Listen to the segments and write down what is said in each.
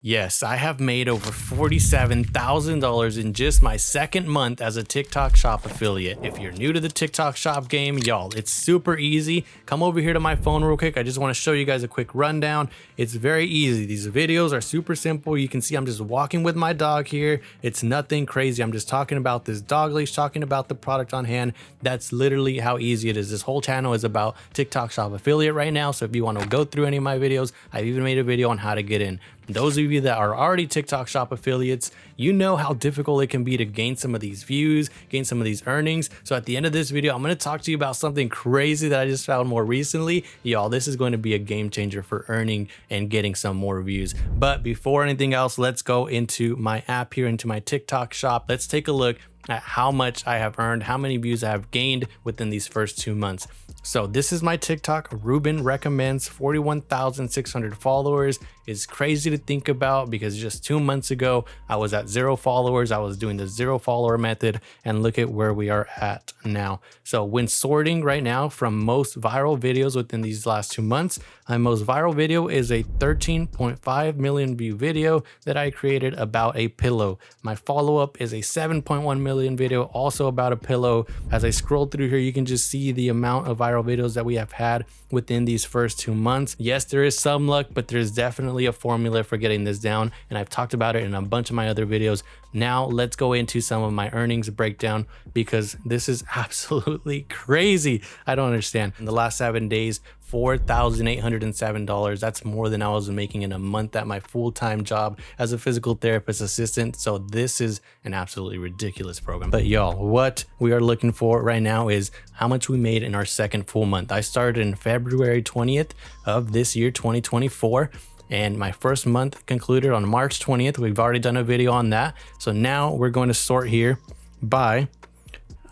Yes, I have made over $47,000 in just my second month as a TikTok Shop affiliate. If you're new to the TikTok Shop game, y'all, it's super easy. Come over here to my phone real quick. I just want to show you guys a quick rundown. It's very easy. These videos are super simple. You can see I'm just walking with my dog here. It's nothing crazy. I'm just talking about this dog leash, talking about the product on hand. That's literally how easy it is. This whole channel is about TikTok Shop affiliate right now. So if you want to go through any of my videos, I've even made a video on how to get in. Those of you that are already TikTok Shop affiliates, you know how difficult it can be to gain some of these views, gain some of these earnings. So at the end of this video, I'm going to talk to you about something crazy that I just found more recently. Y'all, this is going to be a game changer for earning and getting some more views. But before anything else, let's go into my app here, into my TikTok Shop. Let's take a look at how much I have earned, how many views I have gained within these first 2 months. So this is my TikTok. Ruben recommends 41,600 followers. It's crazy to think about because just 2 months ago, I was at 0 followers. I was doing the 0 follower method, and look at where we are at now. So when sorting right now from most viral videos within these last 2 months, my most viral video is a 13.5 million view video that I created about a pillow. My follow-up is a 7.1 million video also about a pillow. As I scroll through here, you can just see the amount of viral videos that we have had within these first 2 months. Yes, there is some luck, but there's definitely a formula for getting this down, and I've talked about it in a bunch of my other videos. Now let's go into some of my earnings breakdown because this is absolutely crazy. I don't understand. In the last 7 days, $4,807. That's more than I was making in a month at my full-time job as a physical therapist assistant. So this is an absolutely ridiculous program. But y'all, what we are looking for right now is how much we made in our second full month. I started in February 20th of this year, 2024. And my first month concluded on March 20th. We've already done a video on that. So now we're going to sort here by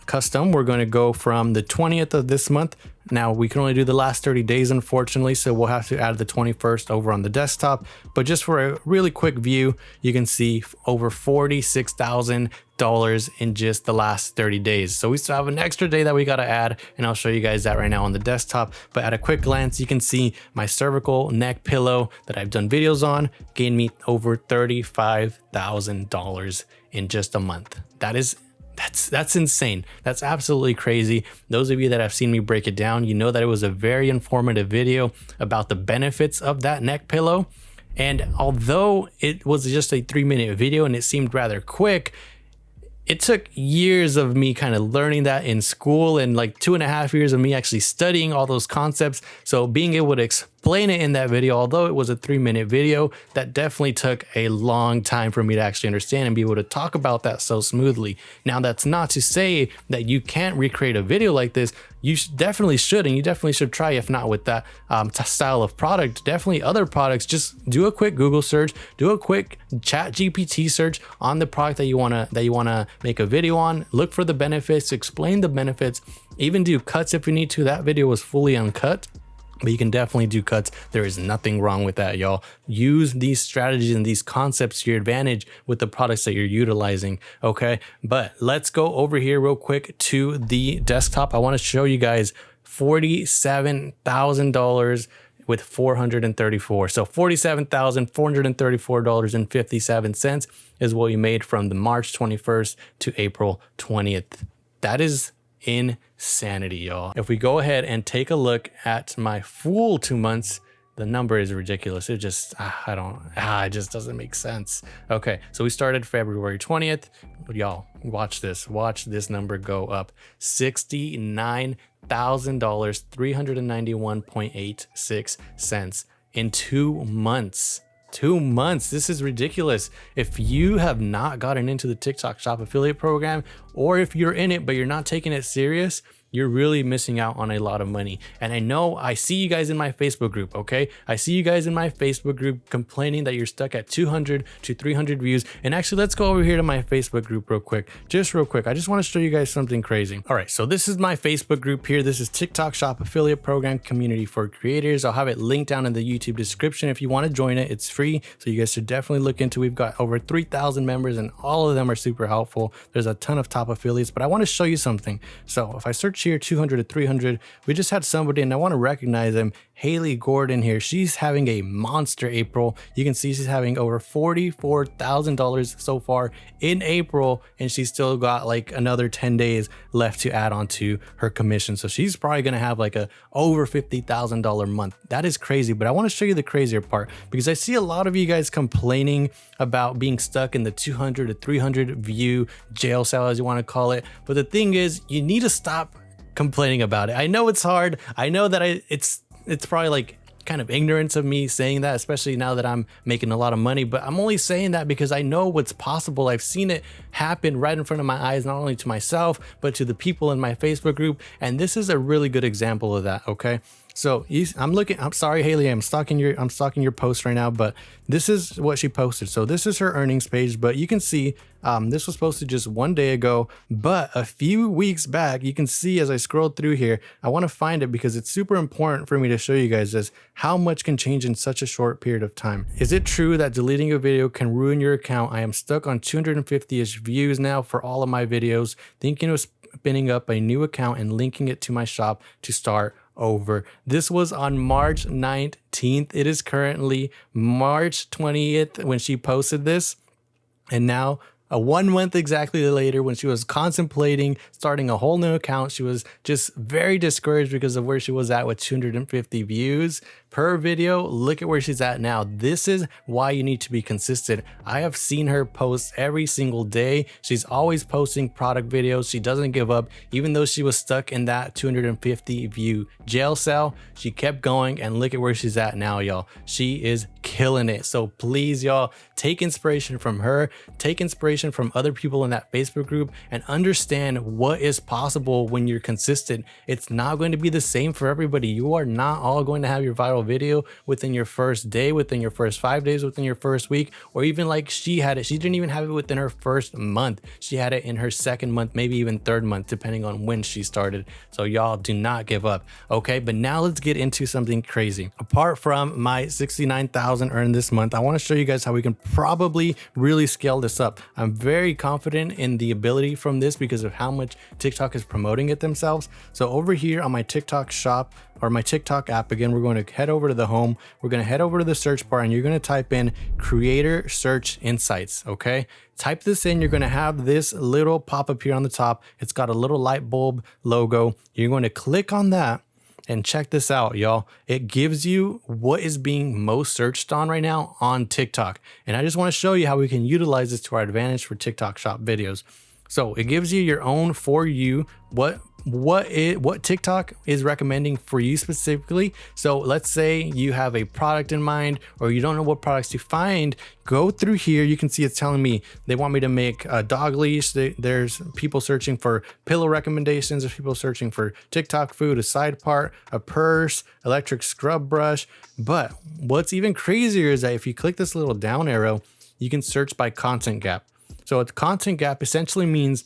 custom. We're going to go from the 20th of this month. Now we can only do the last 30 days, unfortunately, so we'll have to add the 21st over on the desktop. But just for a really quick view, you can see over $46,000 in just the last 30 days. So we still have an extra day that we got to add, and I'll show you guys that right now on the desktop. But at a quick glance, you can see my cervical neck pillow that I've done videos on gained me over $35,000 in just a month. That's insane. That's absolutely crazy. Those of you that have seen me break it down, you know that it was a very informative video about the benefits of that neck pillow. And although it was just a 3-minute video and it seemed rather quick, it took years of me kind of learning that in school and like 2.5 years of me actually studying all those concepts. So being able to explain it in that video, although it was a 3-minute video, that definitely took a long time for me to actually understand and be able to talk about that so smoothly. Now, that's not to say that you can't recreate a video like this. You definitely should, and you definitely should try, if not with that style of product, definitely other products. Just do a quick Google search, do a quick ChatGPT search on the product that you wanna make a video on. Look for the benefits, explain the benefits, even do cuts if you need to. That video was fully uncut, but you can definitely do cuts. There is nothing wrong with that, y'all. Use these strategies and these concepts to your advantage with the products that you're utilizing, okay? But let's go over here real quick to the desktop. I want to show you guys $47,000 with 434. So $47,434.57 is what you made from the March 21st to April 20th. That is insanity, y'all. If we go ahead and take a look at my full 2 months, the number is ridiculous. It just, it just doesn't make sense. Okay, so we started February 20th. Y'all, watch this number go up. $69,000, 391.86 cents in 2 months. 2 months. This is ridiculous. If you have not gotten into the TikTok Shop affiliate program, or if you're in it but you're not taking it serious, you're really missing out on a lot of money. And I know I see you guys in my Facebook group, okay? I see you guys in my Facebook group complaining that you're stuck at 200 to 300 views. And actually, let's go over here to my Facebook group real quick. Just real quick. I just want to show you guys something crazy. All right, so this is my Facebook group here. This is TikTok Shop Affiliate Program Community for Creators. I'll have it linked down in the YouTube description if you want to join it. It's free, so you guys should definitely look into it. We've got over 3,000 members, and all of them are super helpful. There's a ton of top affiliates, but I want to show you something. So if I search March here, 200 to 300. We just had somebody, and I want to recognize him, Haley Gordon here. She's having a monster April. You can see she's having over $44,000 so far in April, and she's still got like another 10 days left to add on to her commission. So she's probably gonna have like a over $50,000 month. That is crazy, but I want to show you the crazier part, because I see a lot of you guys complaining about being stuck in the 200 to 300 view jail cell, as you want to call it. But the thing is, you need to stop complaining about it. I know it's hard. I know that it's probably like kind of ignorance of me saying that, especially now that I'm making a lot of money, but I'm only saying that because I know what's possible. I've seen it happen right in front of my eyes, not only to myself, but to the people in my Facebook group. And this is a really good example of that. Okay. So I'm sorry, Haley, I'm stalking your post right now, but this is what she posted. So this is her earnings page, but you can see this was posted just 1 day ago, but a few weeks back, you can see as I scroll through here, I want to find it because it's super important for me to show you guys this, how much can change in such a short period of time. Is it true that deleting a video can ruin your account? I am stuck on 250-ish views now for all of my videos, thinking of spinning up a new account and linking it to my shop to start over. This was on March 19th. It is currently March 20th when she posted this. And now 1 month exactly later, when she was contemplating starting a whole new account, she was just very discouraged because of where she was at with 250 views per video. Look at where she's at now. This is why you need to be consistent. I have seen her post every single day. She's always posting product videos. She doesn't give up. Even though she was stuck in that 250 view jail cell, she kept going, and look at where she's at now, y'all. She is killing it. So please, y'all, take inspiration from her, take inspiration from other people in that Facebook group, and understand what is possible when you're consistent. It's not going to be the same for everybody. You are not all going to have your viral video within your first day, within your first 5 days, within your first week, or even like she had it. She didn't even have it within her first month. She had it in her second month, maybe even third month, depending on when she started. So y'all do not give up. Okay, but now let's get into something crazy. Apart from my 69,000 earned this month, I want to show you guys how we can probably really scale this up. I'm very confident in the ability from this because of how much TikTok is promoting it themselves. So over here on my TikTok shop, or my TikTok app, again, we're going to head over to the home. We're going to head over to the search bar, and you're going to type in Creator Search Insights. Okay, type this in. You're going to have this little pop-up here on the top. It's got a little light bulb logo. You're going to click on that, and check this out, y'all. It gives you what is being most searched on right now on TikTok. And I just want to show you how we can utilize this to our advantage for TikTok shop videos. So it gives you your own for you, what TikTok is recommending for you specifically. So let's say you have a product in mind, or you don't know what products to find. Go through here. You can see it's telling me they want me to make a dog leash. There's people searching for pillow recommendations. There's people searching for TikTok food, a side part, a purse, electric scrub brush. But what's even crazier is that if you click this little down arrow, you can search by content gap. So a content gap essentially means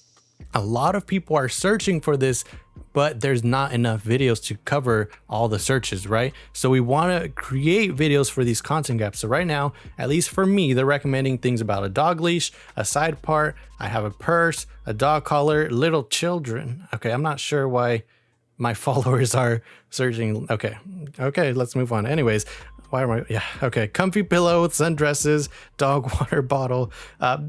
a lot of people are searching for this, but there's not enough videos to cover all the searches, right? So we want to create videos for these content gaps. So right now, at least for me, they're recommending things about a dog leash, a side part, I have a purse, a dog collar, little children. Okay, I'm not sure why my followers are searching. Okay, let's move on. Anyways, comfy pillow, sundresses, dog water bottle.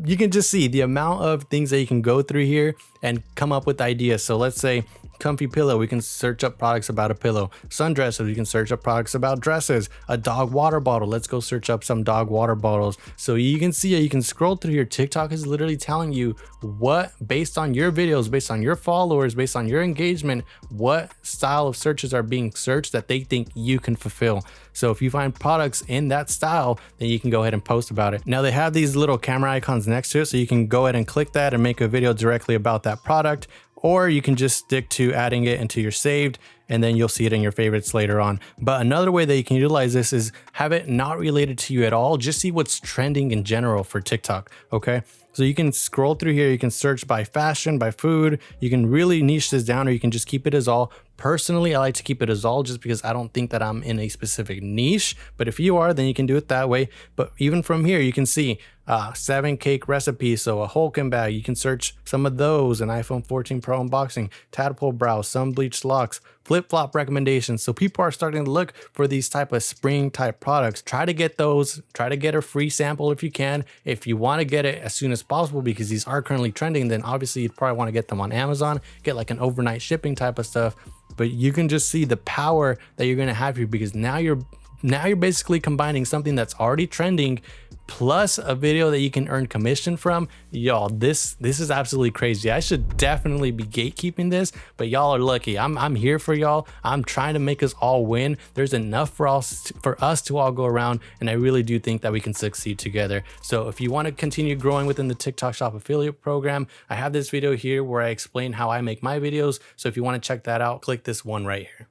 You can just see the amount of things that you can go through here and come up with ideas. So let's say comfy pillow, we can search up products about a pillow. Sundresses, we can search up products about dresses. A dog water bottle, let's go search up some dog water bottles. So you can see, you can scroll through here. TikTok is literally telling you what, based on your videos, based on your followers, based on your engagement, what style of searches are being searched that they think you can fulfill. So if you find products in that style, then you can go ahead and post about it. Now they have these little camera icons next to it, so you can go ahead and click that and make a video directly about that product, or you can just stick to adding it into your saved and then you'll see it in your favorites later on. But another way that you can utilize this is have it not related to you at all. Just see what's trending in general for TikTok, okay? So you can scroll through here, you can search by fashion, by food, you can really niche this down, or you can just keep it as all. Personally, I like to keep it as all just because I don't think that I'm in a specific niche, but if you are, then you can do it that way. But even from here, you can see 7 cake recipes, so a Hulken bag, you can search some of those, an iPhone 14 Pro unboxing, tadpole brows, sun bleached locks, flip-flop recommendations. So people are starting to look for these type of spring type products. Try to get those, try to get a free sample if you can. If you want to get it as soon as possible because these are currently trending, then obviously you'd probably want to get them on Amazon, get like an overnight shipping type of stuff. But you can just see the power that you're going to have here, because now you're basically combining something that's already trending plus a video that you can earn commission from. Y'all, this is absolutely crazy. I should definitely be gatekeeping this, but y'all are lucky. I'm here for y'all. I'm trying to make us all win. There's enough for us to all go around, and I really do think that we can succeed together. So if you want to continue growing within the TikTok Shop affiliate program, I have this video here where I explain how I make my videos. So if you want to check that out, click this one right here.